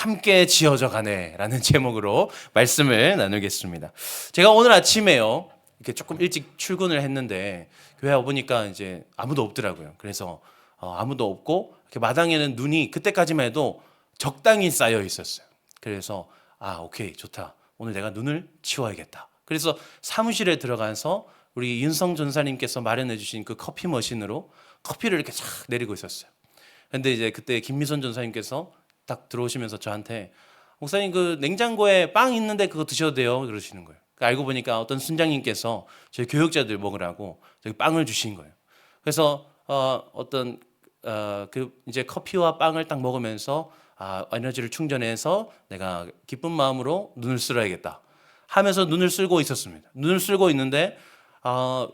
함께 지어져 가네라는 제목으로 말씀을 나누겠습니다. 제가 오늘 아침에요, 이렇게 조금 일찍 출근을 했는데 교회 와 보니까 이제 아무도 없더라고요. 그래서 아무도 없고 이렇게 마당에는 눈이 그때까지만 해도 적당히 쌓여 있었어요. 그래서 오케이, 좋다. 오늘 내가 눈을 치워야겠다. 그래서 사무실에 들어가서 우리 윤성 전사님께서 마련해 주신 그 커피 머신으로 커피를 이렇게 쫙 내리고 있었어요. 근데 이제 그때 김미선 전사님께서 딱 들어오시면서 저한테, 목사님 그 냉장고에 빵 있는데 그거 드셔도 돼요, 그러시는 거예요. 알고 보니까 어떤 순장님께서 저희 교육자들 먹으라고 저기 빵을 주신 거예요. 그래서 그 이제 커피와 빵을 딱 먹으면서 에너지를 충전해서 내가 기쁜 마음으로 눈을 쓸어야겠다 하면서 눈을 쓸고 있었습니다. 눈을 쓸고 있는데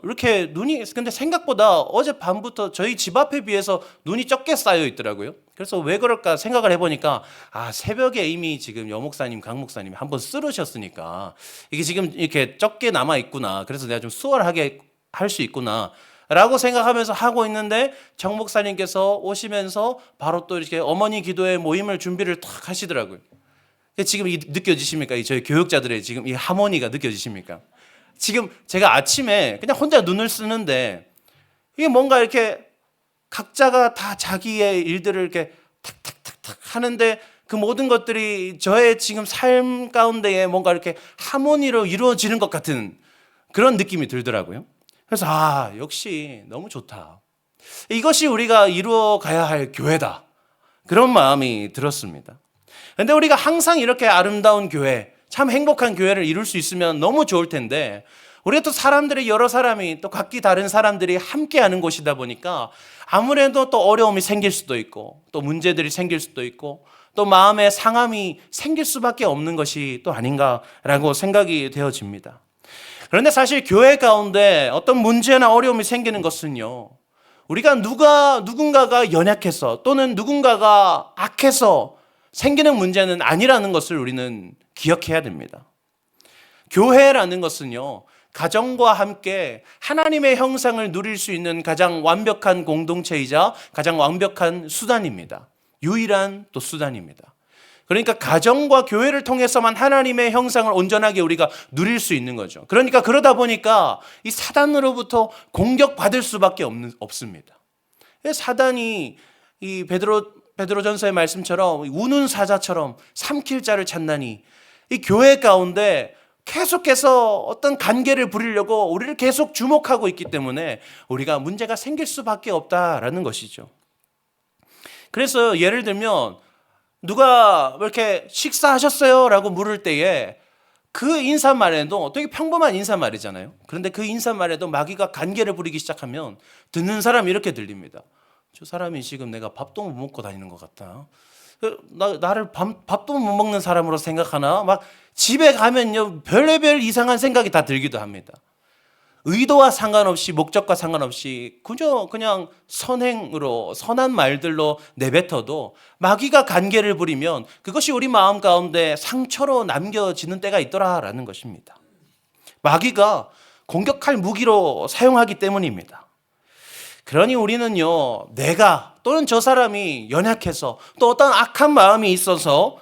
이렇게 눈이, 근데 생각보다 어젯밤부터 저희 집 앞에 비해서 눈이 적게 쌓여 있더라고요. 그래서 왜 그럴까 생각을 해보니까 새벽에 이미 지금 여목사님, 강목사님이 한번 쓸으셨으니까 이게 지금 이렇게 적게 남아 있구나. 그래서 내가 좀 수월하게 할 수 있구나 라고 생각하면서 하고 있는데 정 목사님께서 오시면서 바로 또 이렇게 어머니 기도회 모임을 준비를 탁 하시더라고요. 지금 느껴지십니까? 저희 교육자들의 지금 이 하모니가 느껴지십니까? 지금 제가 아침에 그냥 혼자 눈을 쓰는데 이게 뭔가 이렇게 각자가 다 자기의 일들을 이렇게 탁탁탁탁 하는데 그 모든 것들이 저의 지금 삶 가운데에 뭔가 이렇게 하모니로 이루어지는 것 같은 그런 느낌이 들더라고요. 그래서 역시 너무 좋다. 이것이 우리가 이루어 가야 할 교회다. 그런 마음이 들었습니다. 그런데 우리가 항상 이렇게 아름다운 교회, 참 행복한 교회를 이룰 수 있으면 너무 좋을 텐데, 우리가 또 사람들이, 여러 사람이 또 각기 다른 사람들이 함께하는 곳이다 보니까 아무래도 또 어려움이 생길 수도 있고 또 문제들이 생길 수도 있고 또 마음의 상함이 생길 수밖에 없는 것이 또 아닌가라고 생각이 되어집니다. 그런데 사실 교회 가운데 어떤 문제나 어려움이 생기는 것은요, 우리가 누군가가 연약해서 또는 누군가가 악해서 생기는 문제는 아니라는 것을 우리는 기억해야 됩니다. 교회라는 것은요, 가정과 함께 하나님의 형상을 누릴 수 있는 가장 완벽한 공동체이자 가장 완벽한 수단입니다. 유일한 또 수단입니다. 그러니까 가정과 교회를 통해서만 하나님의 형상을 온전하게 우리가 누릴 수 있는 거죠. 그러니까 그러다 보니까 이 사단으로부터 공격받을 수밖에 없습니다. 사단이 이 베드로전서의 말씀처럼 우는 사자처럼 삼킬 자를 찾나니, 이 교회 가운데 계속해서 어떤 관계를 부리려고 우리를 계속 주목하고 있기 때문에 우리가 문제가 생길 수밖에 없다라는 것이죠. 그래서 예를 들면 누가 이렇게 식사하셨어요? 라고 물을 때에 그 인사말에도 되게 평범한 인사말이잖아요. 그런데 그 인사말에도 마귀가 관계를 부리기 시작하면 듣는 사람이 이렇게 들립니다. 저 사람이 지금 내가 밥도 못 먹고 다니는 것 같다. 나를 밥도 못 먹는 사람으로 생각하나? 막 집에 가면요, 별의별 이상한 생각이 다 들기도 합니다. 의도와 상관없이, 목적과 상관없이 그냥 선행으로, 선한 말들로 내뱉어도 마귀가 관계를 부리면 그것이 우리 마음 가운데 상처로 남겨지는 때가 있더라라는 것입니다. 마귀가 공격할 무기로 사용하기 때문입니다. 그러니 우리는요, 내가 또는 저 사람이 연약해서 또 어떤 악한 마음이 있어서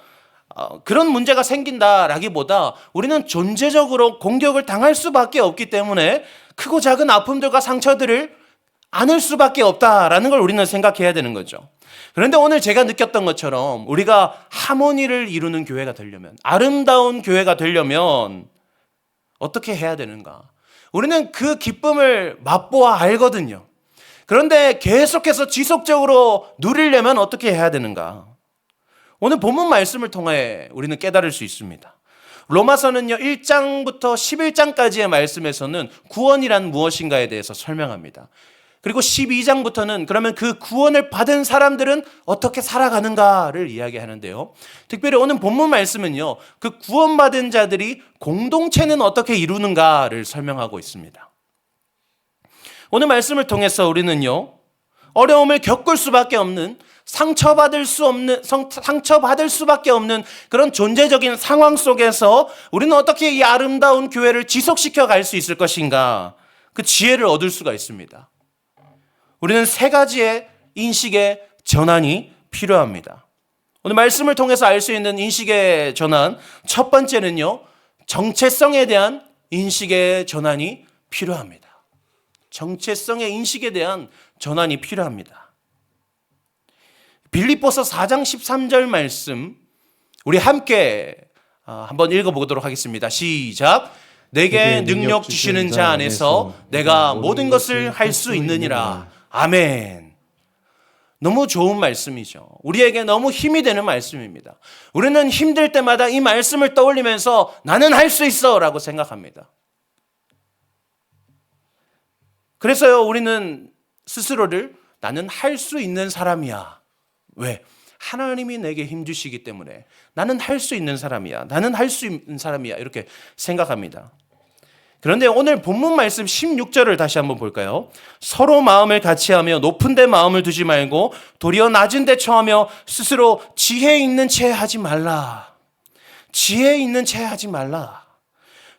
그런 문제가 생긴다라기보다 우리는 존재적으로 공격을 당할 수밖에 없기 때문에 크고 작은 아픔들과 상처들을 안을 수밖에 없다라는 걸 우리는 생각해야 되는 거죠. 그런데 오늘 제가 느꼈던 것처럼 우리가 하모니를 이루는 교회가 되려면, 아름다운 교회가 되려면 어떻게 해야 되는가? 우리는 그 기쁨을 맛보아 알거든요. 그런데 계속해서 지속적으로 누리려면 어떻게 해야 되는가? 오늘 본문 말씀을 통해 우리는 깨달을 수 있습니다. 로마서는요, 1장부터 11장까지의 말씀에서는 구원이란 무엇인가에 대해서 설명합니다. 그리고 12장부터는 그러면 그 구원을 받은 사람들은 어떻게 살아가는가를 이야기하는데요. 특별히 오늘 본문 말씀은요, 그 구원받은 자들이 공동체는 어떻게 이루는가를 설명하고 있습니다. 오늘 말씀을 통해서 우리는요, 어려움을 겪을 수밖에 없는, 상처받을 수밖에 없는 그런 존재적인 상황 속에서 우리는 어떻게 이 아름다운 교회를 지속시켜 갈 수 있을 것인가, 그 지혜를 얻을 수가 있습니다. 우리는 세 가지의 인식의 전환이 필요합니다. 오늘 말씀을 통해서 알 수 있는 인식의 전환, 첫 번째는요, 정체성에 대한 인식의 전환이 필요합니다. 정체성의 인식에 대한 전환이 필요합니다. 빌립보서 4장 13절 말씀 우리 함께 한번 읽어보도록 하겠습니다. 시작. 내게 능력 주시는 자 안에서 내가 모든 것을 할 수 있느니라. 아멘. 너무 좋은 말씀이죠. 우리에게 너무 힘이 되는 말씀입니다. 우리는 힘들 때마다 이 말씀을 떠올리면서 나는 할 수 있어 라고 생각합니다. 그래서요, 우리는 스스로를 나는 할 수 있는 사람이야. 왜? 하나님이 내게 힘 주시기 때문에 나는 할 수 있는 사람이야. 나는 할 수 있는 사람이야. 이렇게 생각합니다. 그런데 오늘 본문 말씀 16절을 다시 한번 볼까요? 서로 마음을 같이하며 높은 데 마음을 두지 말고 도리어 낮은 데 처하며 스스로 지혜 있는 채 하지 말라. 지혜 있는 채 하지 말라.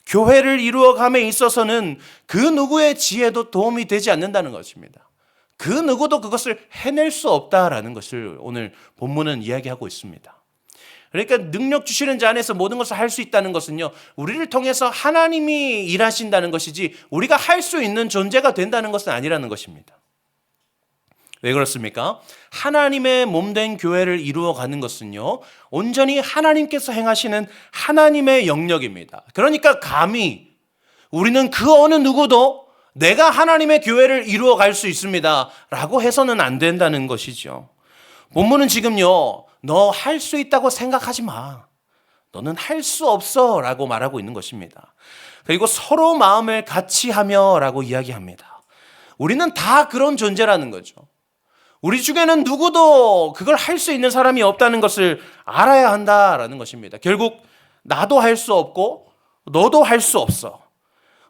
교회를 이루어감에 있어서는 그 누구의 지혜도 도움이 되지 않는다는 것입니다. 그 누구도 그것을 해낼 수 없다라는 것을 오늘 본문은 이야기하고 있습니다. 그러니까 능력 주시는 자 안에서 모든 것을 할 수 있다는 것은요, 우리를 통해서 하나님이 일하신다는 것이지 우리가 할 수 있는 존재가 된다는 것은 아니라는 것입니다. 왜 그렇습니까? 하나님의 몸된 교회를 이루어가는 것은요, 온전히 하나님께서 행하시는 하나님의 영역입니다. 그러니까 감히 우리는 그 어느 누구도 내가 하나님의 교회를 이루어갈 수 있습니다 라고 해서는 안 된다는 것이죠. 본문은 지금요, 너 할 수 있다고 생각하지 마. 너는 할 수 없어 라고 말하고 있는 것입니다. 그리고 서로 마음을 같이 하며 라고 이야기합니다. 우리는 다 그런 존재라는 거죠. 우리 중에는 누구도 그걸 할 수 있는 사람이 없다는 것을 알아야 한다라는 것입니다. 결국 나도 할 수 없고 너도 할 수 없어.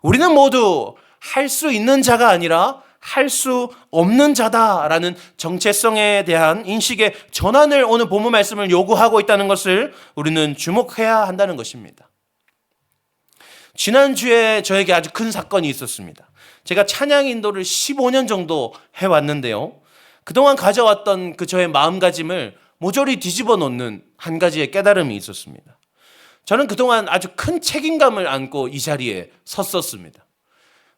우리는 모두 할 수 있는 자가 아니라 할 수 없는 자다라는 정체성에 대한 인식의 전환을 오늘 본문 말씀을 요구하고 있다는 것을 우리는 주목해야 한다는 것입니다. 지난주에 저에게 아주 큰 사건이 있었습니다. 제가 찬양 인도를 15년 정도 해왔는데요. 그동안 가져왔던 그 저의 마음가짐을 모조리 뒤집어 놓는 한 가지의 깨달음이 있었습니다. 저는 그동안 아주 큰 책임감을 안고 이 자리에 섰었습니다.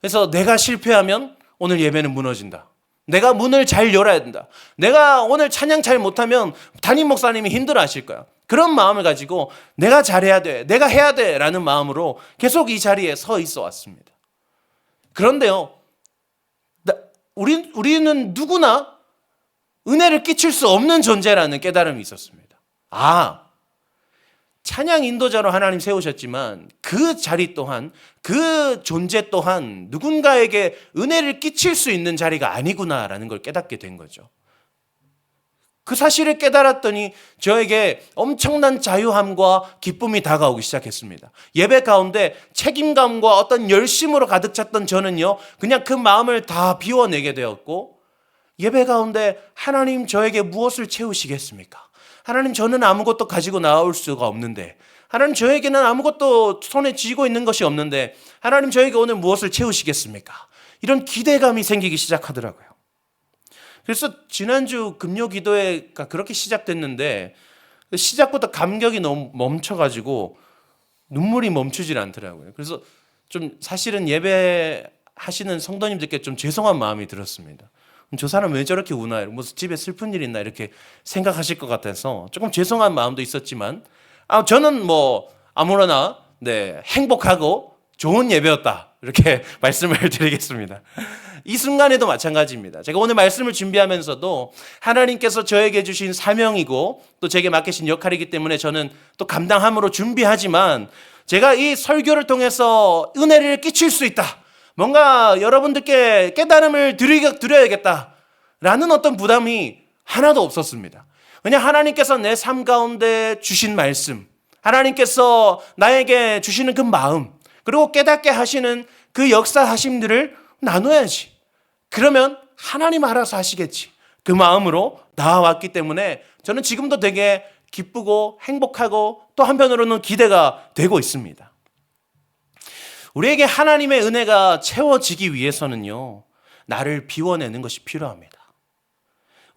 그래서 내가 실패하면 오늘 예배는 무너진다. 내가 문을 잘 열어야 된다. 내가 오늘 찬양 잘 못하면 담임 목사님이 힘들어 하실 거야. 그런 마음을 가지고 내가 잘해야 돼. 내가 해야 돼. 라는 마음으로 계속 이 자리에 서 있어 왔습니다. 그런데요, 우리는 누구나 은혜를 끼칠 수 없는 존재라는 깨달음이 있었습니다. 찬양 인도자로 하나님 세우셨지만 그 자리 또한, 그 존재 또한 누군가에게 은혜를 끼칠 수 있는 자리가 아니구나라는 걸 깨닫게 된 거죠. 그 사실을 깨달았더니 저에게 엄청난 자유함과 기쁨이 다가오기 시작했습니다. 예배 가운데 책임감과 어떤 열심으로 가득 찼던 저는요, 그냥 그 마음을 다 비워내게 되었고, 예배 가운데 하나님 저에게 무엇을 채우시겠습니까? 하나님 저는 아무것도 가지고 나올 수가 없는데, 하나님 저에게는 아무것도 손에 쥐고 있는 것이 없는데 하나님 저에게 오늘 무엇을 채우시겠습니까? 이런 기대감이 생기기 시작하더라고요. 그래서 지난주 금요 기도회가 그렇게 시작됐는데 시작부터 감격이 너무 멈춰가지고 눈물이 멈추질 않더라고요. 그래서 좀 사실은 예배하시는 성도님들께 좀 죄송한 마음이 들었습니다. 저 사람 왜 저렇게 우나? 무슨 집에 슬픈 일 있나? 이렇게 생각하실 것 같아서 조금 죄송한 마음도 있었지만 저는 아무러나 행복하고 좋은 예배였다. 이렇게 말씀을 드리겠습니다. 이 순간에도 마찬가지입니다. 제가 오늘 말씀을 준비하면서도 하나님께서 저에게 주신 사명이고 또 제게 맡기신 역할이기 때문에 저는 또 감당함으로 준비하지만 제가 이 설교를 통해서 은혜를 끼칠 수 있다. 뭔가 여러분들께 깨달음을 드려야겠다라는 어떤 부담이 하나도 없었습니다. 왜냐 하나님께서 내 삶 가운데 주신 말씀, 하나님께서 나에게 주시는 그 마음, 그리고 깨닫게 하시는 그 역사하심들을 나눠야지. 그러면 하나님 알아서 하시겠지. 그 마음으로 나아왔기 때문에 저는 지금도 되게 기쁘고 행복하고 또 한편으로는 기대가 되고 있습니다. 우리에게 하나님의 은혜가 채워지기 위해서는요, 나를 비워내는 것이 필요합니다.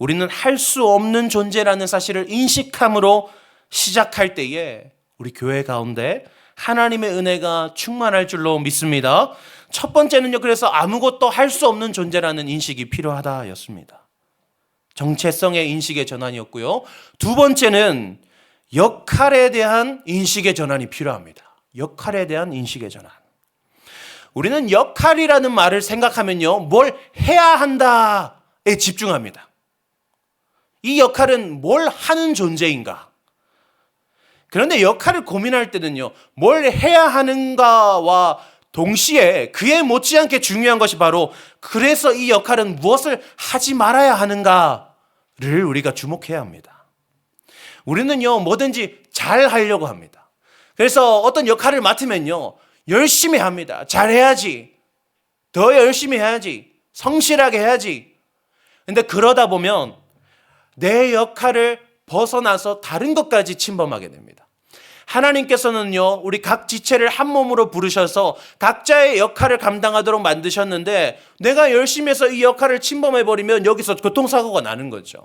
우리는 할 수 없는 존재라는 사실을 인식함으로 시작할 때에 우리 교회 가운데 하나님의 은혜가 충만할 줄로 믿습니다. 첫 번째는요, 그래서 아무것도 할 수 없는 존재라는 인식이 필요하다였습니다. 정체성의 인식의 전환이었고요. 두 번째는 역할에 대한 인식의 전환이 필요합니다. 역할에 대한 인식의 전환. 우리는 역할이라는 말을 생각하면요, 뭘 해야 한다에 집중합니다. 이 역할은 뭘 하는 존재인가? 그런데 역할을 고민할 때는요, 뭘 해야 하는가와 동시에 그에 못지않게 중요한 것이 바로 그래서 이 역할은 무엇을 하지 말아야 하는가를 우리가 주목해야 합니다. 우리는요, 뭐든지 잘 하려고 합니다. 그래서 어떤 역할을 맡으면요, 열심히 합니다. 잘해야지. 더 열심히 해야지. 성실하게 해야지. 근데 그러다 보면 내 역할을 벗어나서 다른 것까지 침범하게 됩니다. 하나님께서는요, 우리 각 지체를 한 몸으로 부르셔서 각자의 역할을 감당하도록 만드셨는데 내가 열심히 해서 이 역할을 침범해버리면 여기서 교통사고가 나는 거죠.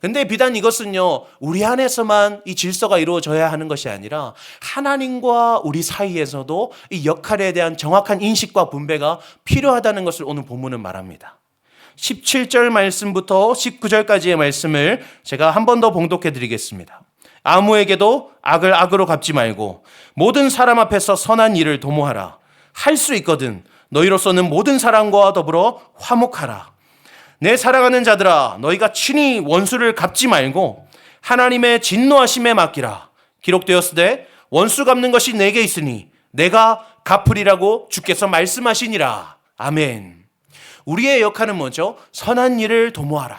근데 비단 이것은요, 우리 안에서만 이 질서가 이루어져야 하는 것이 아니라 하나님과 우리 사이에서도 이 역할에 대한 정확한 인식과 분배가 필요하다는 것을 오늘 본문은 말합니다. 17절 말씀부터 19절까지의 말씀을 제가 한 번 더 봉독해 드리겠습니다. 아무에게도 악을 악으로 갚지 말고 모든 사람 앞에서 선한 일을 도모하라. 할 수 있거든 너희로서는 모든 사람과 더불어 화목하라. 내 사랑하는 자들아, 너희가 친히 원수를 갚지 말고 하나님의 진노하심에 맡기라. 기록되었으되 원수 갚는 것이 내게 있으니 내가 갚으리라고 주께서 말씀하시니라. 아멘. 우리의 역할은 뭐죠? 선한 일을 도모하라.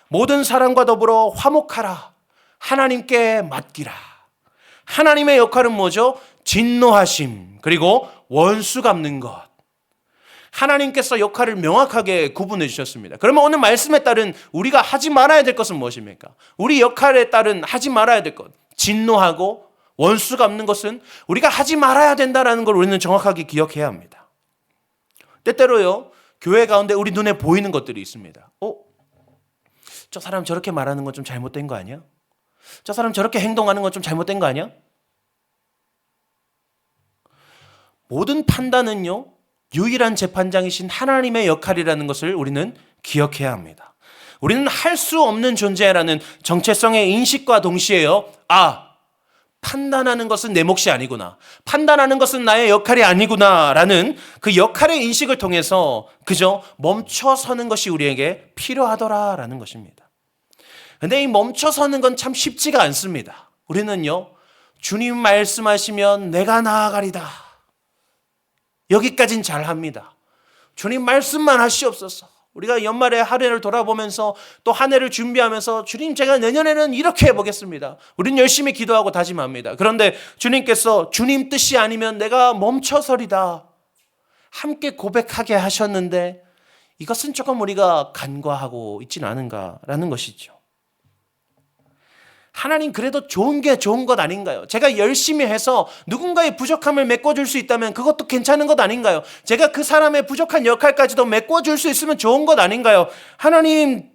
모든 사람과 더불어 화목하라. 하나님께 맡기라. 하나님의 역할은 뭐죠? 진노하심, 그리고 원수 갚는 것. 하나님께서 역할을 명확하게 구분해 주셨습니다. 그러면 오늘 말씀에 따른 우리가 하지 말아야 될 것은 무엇입니까? 우리 역할에 따른 하지 말아야 될 것, 진노하고 원수 갚는 것은 우리가 하지 말아야 된다는 걸 우리는 정확하게 기억해야 합니다. 때때로요, 교회 가운데 우리 눈에 보이는 것들이 있습니다. 저 사람 저렇게 말하는 건 좀 잘못된 거 아니야? 저 사람 저렇게 행동하는 건 좀 잘못된 거 아니야? 모든 판단은요, 유일한 재판장이신 하나님의 역할이라는 것을 우리는 기억해야 합니다. 우리는 할 수 없는 존재라는 정체성의 인식과 동시에요, 판단하는 것은 내 몫이 아니구나. 판단하는 것은 나의 역할이 아니구나라는 그 역할의 인식을 통해서 그저 멈춰서는 것이 우리에게 필요하더라라는 것입니다. 근데 이 멈춰서는 건 참 쉽지가 않습니다. 우리는요, 주님 말씀하시면 내가 나아가리다. 여기까진 잘합니다. 주님 말씀만 하시옵소서. 우리가 연말에 한 해를 돌아보면서 또 한 해를 준비하면서 주님 제가 내년에는 이렇게 해보겠습니다. 우리는 열심히 기도하고 다짐합니다. 그런데 주님께서 주님 뜻이 아니면 내가 멈춰서리다. 함께 고백하게 하셨는데 이것은 조금 우리가 간과하고 있지는 않은가라는 것이죠. 하나님 그래도 좋은 게 좋은 것 아닌가요? 제가 열심히 해서 누군가의 부족함을 메꿔줄 수 있다면 그것도 괜찮은 것 아닌가요? 제가 그 사람의 부족한 역할까지도 메꿔줄 수 있으면 좋은 것 아닌가요? 하나님,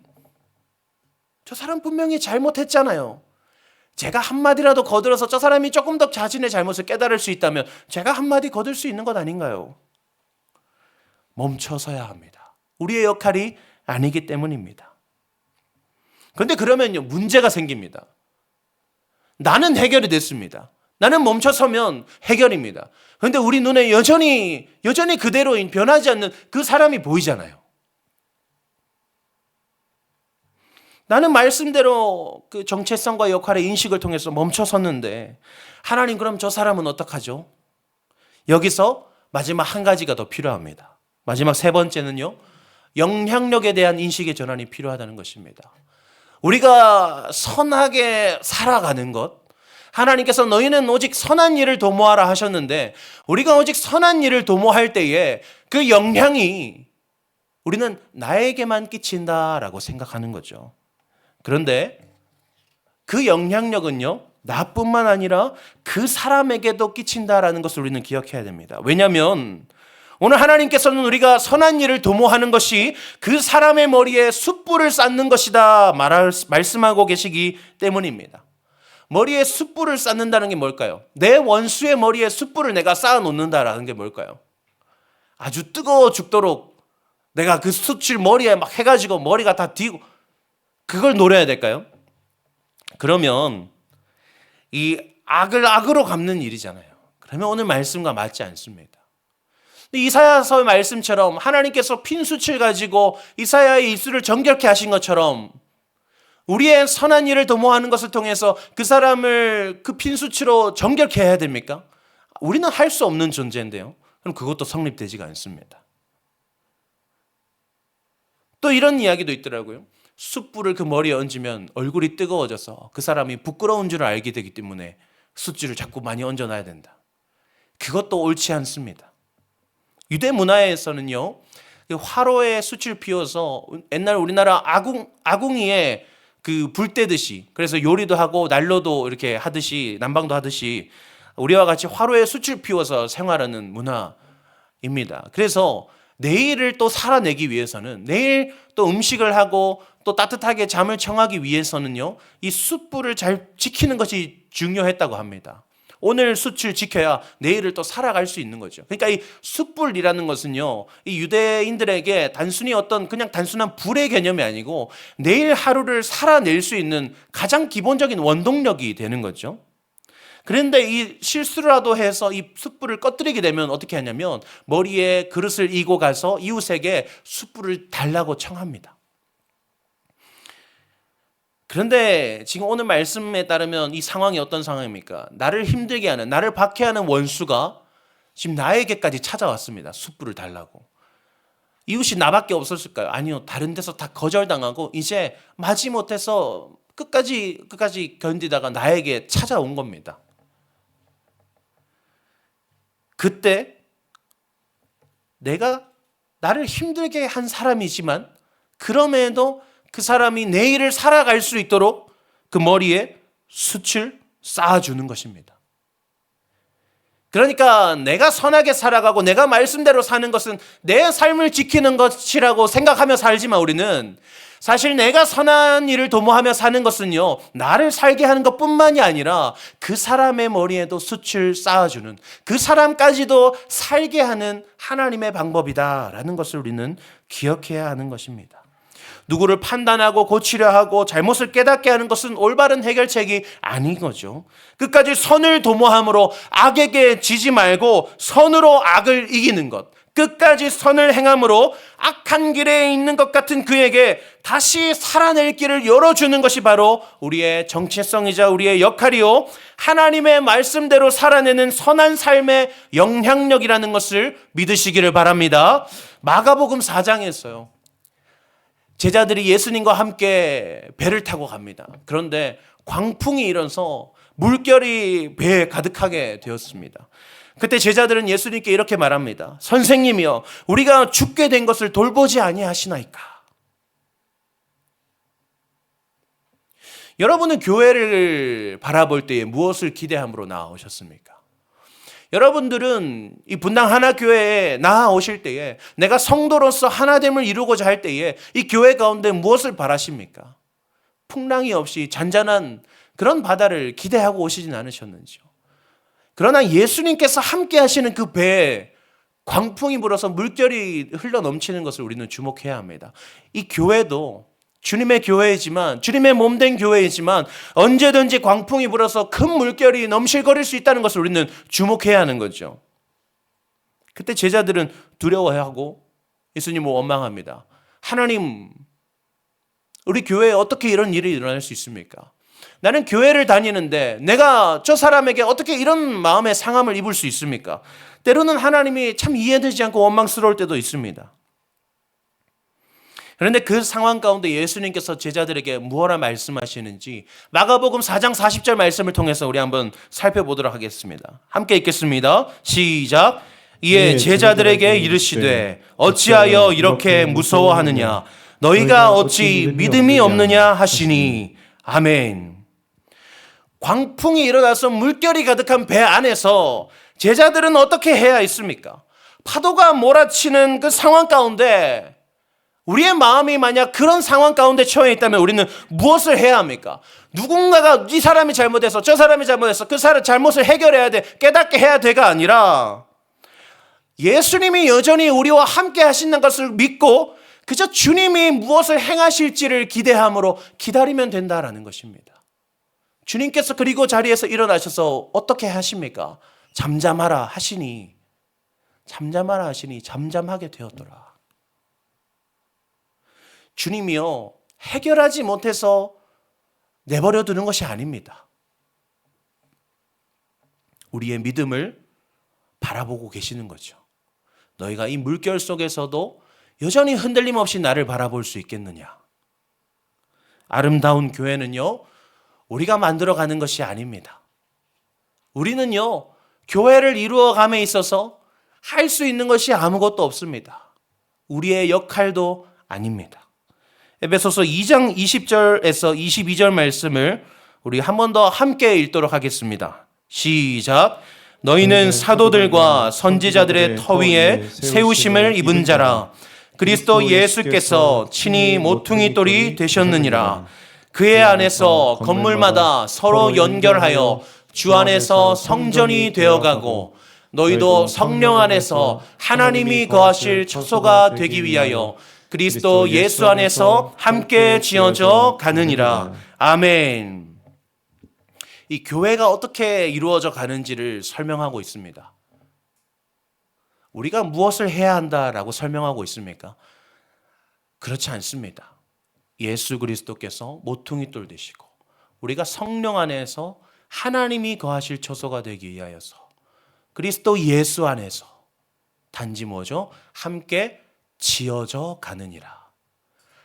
저 사람 분명히 잘못했잖아요. 제가 한마디라도 거들어서 저 사람이 조금 더 자신의 잘못을 깨달을 수 있다면 제가 한마디 거들 수 있는 것 아닌가요? 멈춰서야 합니다. 우리의 역할이 아니기 때문입니다. 그런데 그러면요, 문제가 생깁니다. 나는 해결이 됐습니다. 나는 멈춰서면 해결입니다. 그런데 우리 눈에 여전히 그대로인 변하지 않는 그 사람이 보이잖아요. 나는 말씀대로 그 정체성과 역할의 인식을 통해서 멈춰섰는데 하나님 그럼 저 사람은 어떡하죠? 여기서 마지막 한 가지가 더 필요합니다. 마지막 세 번째는요, 영향력에 대한 인식의 전환이 필요하다는 것입니다. 우리가 선하게 살아가는 것, 하나님께서 너희는 오직 선한 일을 도모하라 하셨는데 우리가 오직 선한 일을 도모할 때에 그 영향이 우리는 나에게만 끼친다라고 생각하는 거죠. 그런데 그 영향력은요, 나뿐만 아니라 그 사람에게도 끼친다라는 것을 우리는 기억해야 됩니다. 왜냐하면 오늘 하나님께서는 우리가 선한 일을 도모하는 것이 그 사람의 머리에 숯불을 쌓는 것이다 말씀하고 계시기 때문입니다. 머리에 숯불을 쌓는다는 게 뭘까요? 내 원수의 머리에 숯불을 내가 쌓아 놓는다라는 게 뭘까요? 아주 뜨거워 죽도록 내가 그 숯을 머리에 막 해가지고 머리가 다 뒤고 그걸 노려야 될까요? 그러면 이 악을 악으로 갚는 일이잖아요. 그러면 오늘 말씀과 맞지 않습니다. 이사야서의 말씀처럼 하나님께서 핀숯을 가지고 이사야의 입술을 정결케 하신 것처럼 우리의 선한 일을 도모하는 것을 통해서 그 사람을 그 핀숯으로 정결케 해야 됩니까? 우리는 할 수 없는 존재인데요. 그럼 그것도 성립되지가 않습니다. 또 이런 이야기도 있더라고요. 숯불을 그 머리에 얹으면 얼굴이 뜨거워져서 그 사람이 부끄러운 줄 알게 되기 때문에 숯줄을 자꾸 많이 얹어놔야 된다. 그것도 옳지 않습니다. 유대 문화에서는요, 화로에 숯을 피워서 옛날 우리나라 아궁이에 그 불 떼듯이, 그래서 요리도 하고 난로도 이렇게 하듯이, 난방도 하듯이 우리와 같이 화로에 숯을 피워서 생활하는 문화입니다. 그래서 내일을 또 살아내기 위해서는, 내일 또 음식을 하고 또 따뜻하게 잠을 청하기 위해서는요, 이 숯불을 잘 지키는 것이 중요했다고 합니다. 오늘 숯을 지켜야 내일을 또 살아갈 수 있는 거죠. 그러니까 이 숯불이라는 것은요, 이 유대인들에게 단순히 그냥 단순한 불의 개념이 아니고 내일 하루를 살아낼 수 있는 가장 기본적인 원동력이 되는 거죠. 그런데 이 실수라도 해서 이 숯불을 꺼뜨리게 되면 어떻게 하냐면 머리에 그릇을 이고 가서 이웃에게 숯불을 달라고 청합니다. 그런데 지금 오늘 말씀에 따르면 이 상황이 어떤 상황입니까? 나를 힘들게 하는, 나를 박해하는 원수가 지금 나에게까지 찾아왔습니다. 숯불을 달라고. 이웃이 나밖에 없었을까요? 아니요. 다른 데서 다 거절당하고 이제 마지못해서 끝까지 견디다가 나에게 찾아온 겁니다. 그때 내가 나를 힘들게 한 사람이지만 그럼에도 그 사람이 내일을 살아갈 수 있도록 그 머리에 숯을 쌓아주는 것입니다. 그러니까 내가 선하게 살아가고 내가 말씀대로 사는 것은 내 삶을 지키는 것이라고 생각하며 살지만 우리는 사실 내가 선한 일을 도모하며 사는 것은요, 나를 살게 하는 것뿐만이 아니라 그 사람의 머리에도 숯을 쌓아주는, 그 사람까지도 살게 하는 하나님의 방법이다라는 것을 우리는 기억해야 하는 것입니다. 누구를 판단하고 고치려 하고 잘못을 깨닫게 하는 것은 올바른 해결책이 아닌 거죠. 끝까지 선을 도모함으로 악에게 지지 말고 선으로 악을 이기는 것, 끝까지 선을 행함으로 악한 길에 있는 것 같은 그에게 다시 살아낼 길을 열어주는 것이 바로 우리의 정체성이자 우리의 역할이요, 하나님의 말씀대로 살아내는 선한 삶의 영향력이라는 것을 믿으시기를 바랍니다. 마가복음 4장에서요, 제자들이 예수님과 함께 배를 타고 갑니다. 그런데 광풍이 일어서 물결이 배에 가득하게 되었습니다. 그때 제자들은 예수님께 이렇게 말합니다. 선생님이여, 우리가 죽게 된 것을 돌보지 아니하시나이까? 여러분은 교회를 바라볼 때에 무엇을 기대함으로 나아오셨습니까? 여러분들은 이 분당 하나교회에 나아오실 때에 내가 성도로서 하나됨을 이루고자 할 때에 이 교회 가운데 무엇을 바라십니까? 풍랑이 없이 잔잔한 그런 바다를 기대하고 오시진 않으셨는지요? 그러나 예수님께서 함께 하시는 그 배에 광풍이 불어서 물결이 흘러 넘치는 것을 우리는 주목해야 합니다. 이 교회도 주님의 교회이지만, 주님의 몸된 교회이지만 언제든지 광풍이 불어서 큰 물결이 넘실거릴 수 있다는 것을 우리는 주목해야 하는 거죠. 그때 제자들은 두려워하고 예수님을 원망합니다. 하나님, 우리 교회에 어떻게 이런 일이 일어날 수 있습니까? 나는 교회를 다니는데 내가 저 사람에게 어떻게 이런 마음의 상함을 입을 수 있습니까? 때로는 하나님이 참 이해되지 않고 원망스러울 때도 있습니다. 그런데 그 상황 가운데 예수님께서 제자들에게 무엇라 말씀하시는지 마가복음 4장 40절 말씀을 통해서 우리 한번 살펴보도록 하겠습니다. 함께 읽겠습니다. 시작. 이에 제자들에게 이르시되 어찌하여 이렇게 무서워하느냐? 너희가 어찌 믿음이 없느냐 하시니. 아멘. 광풍이 일어나서 물결이 가득한 배 안에서 제자들은 어떻게 해야 했습니까? 파도가 몰아치는 그 상황 가운데 우리의 마음이 만약 그런 상황 가운데 처해 있다면 우리는 무엇을 해야 합니까? 누군가가 이 사람이 잘못해서 저 사람이 잘못해서 그 사람 잘못을 해결해야 돼, 깨닫게 해야 돼가 아니라 예수님이 여전히 우리와 함께 하시는 것을 믿고 그저 주님이 무엇을 행하실지를 기대함으로 기다리면 된다라는 것입니다. 주님께서 그리고 자리에서 일어나셔서 어떻게 하십니까? 잠잠하라 하시니 잠잠하게 되었더라. 주님이요, 해결하지 못해서 내버려 두는 것이 아닙니다. 우리의 믿음을 바라보고 계시는 거죠. 너희가 이 물결 속에서도 여전히 흔들림 없이 나를 바라볼 수 있겠느냐? 아름다운 교회는요, 우리가 만들어가는 것이 아닙니다. 우리는요, 교회를 이루어감에 있어서 할 수 있는 것이 아무것도 없습니다. 우리의 역할도 아닙니다. 에베소서 2장 20절에서 22절 말씀을 우리 한 번 더 함께 읽도록 하겠습니다. 시작. 너희는 사도들과 선지자들의 터 위에 세우심을 입은 자라. 그리스도 예수께서 친히 모퉁이 돌이 되셨느니라. 그의 안에서 건물마다 서로 연결하여 주 안에서 성전이 되어가고 너희도 성령 안에서 하나님이 거하실 처소가 되기 위하여 그리스도 예수 안에서 함께 지어져 가느니라. 아멘. 이 교회가 어떻게 이루어져 가는지를 설명하고 있습니다. 우리가 무엇을 해야 한다라고 설명하고 있습니까? 그렇지 않습니다. 예수 그리스도께서 모퉁이 돌 되시고 우리가 성령 안에서 하나님이 거하실 처소가 되기 위하여서 그리스도 예수 안에서 단지 뭐죠? 함께 지어져 가느니라.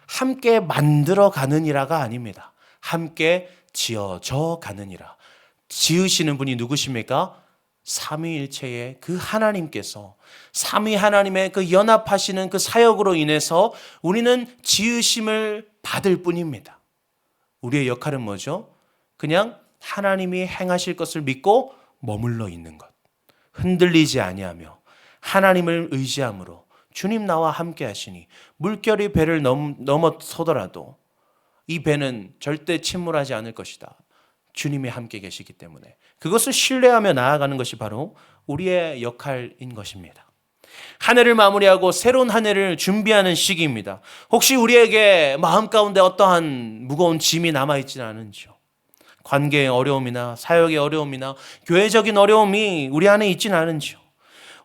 함께 만들어 가느니라가 아닙니다. 함께 지어져 가느니라. 지으시는 분이 누구십니까? 삼위일체의 그 하나님께서 삼위 하나님의 그 연합하시는 그 사역으로 인해서 우리는 지으심을 받을 뿐입니다. 우리의 역할은 뭐죠? 그냥 하나님이 행하실 것을 믿고 머물러 있는 것. 흔들리지 아니하며 하나님을 의지함으로 주님 나와 함께 하시니 물결이 배를 넘어서더라도 이 배는 절대 침몰하지 않을 것이다. 주님이 함께 계시기 때문에 그것을 신뢰하며 나아가는 것이 바로 우리의 역할인 것입니다. 한 해를 마무리하고 새로운 한 해를 준비하는 시기입니다. 혹시 우리에게 마음 가운데 어떠한 무거운 짐이 남아있지는 않은지요? 관계의 어려움이나 사역의 어려움이나 교회적인 어려움이 우리 안에 있지는 않은지요?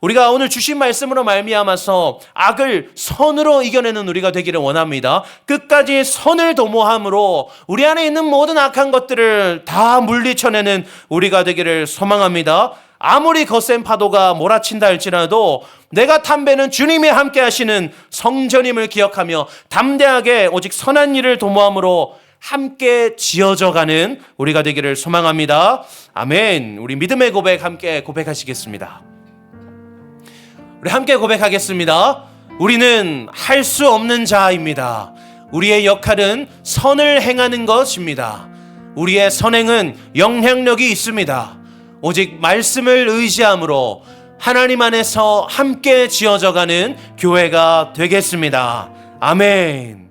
우리가 오늘 주신 말씀으로 말미암아서 악을 선으로 이겨내는 우리가 되기를 원합니다. 끝까지 선을 도모함으로 우리 안에 있는 모든 악한 것들을 다 물리쳐내는 우리가 되기를 소망합니다. 아무리 거센 파도가 몰아친다 할지라도 내가 탄 배는 주님이 함께 하시는 성전임을 기억하며 담대하게 오직 선한 일을 도모함으로 함께 지어져 가는 우리가 되기를 소망합니다. 아멘. 우리 믿음의 고백 함께 고백하시겠습니다. 우리 함께 고백하겠습니다. 우리는 할 수 없는 자입니다. 우리의 역할은 선을 행하는 것입니다. 우리의 선행은 영향력이 있습니다. 오직 말씀을 의지함으로 하나님 안에서 함께 지어져 가는 교회가 되겠습니다. 아멘.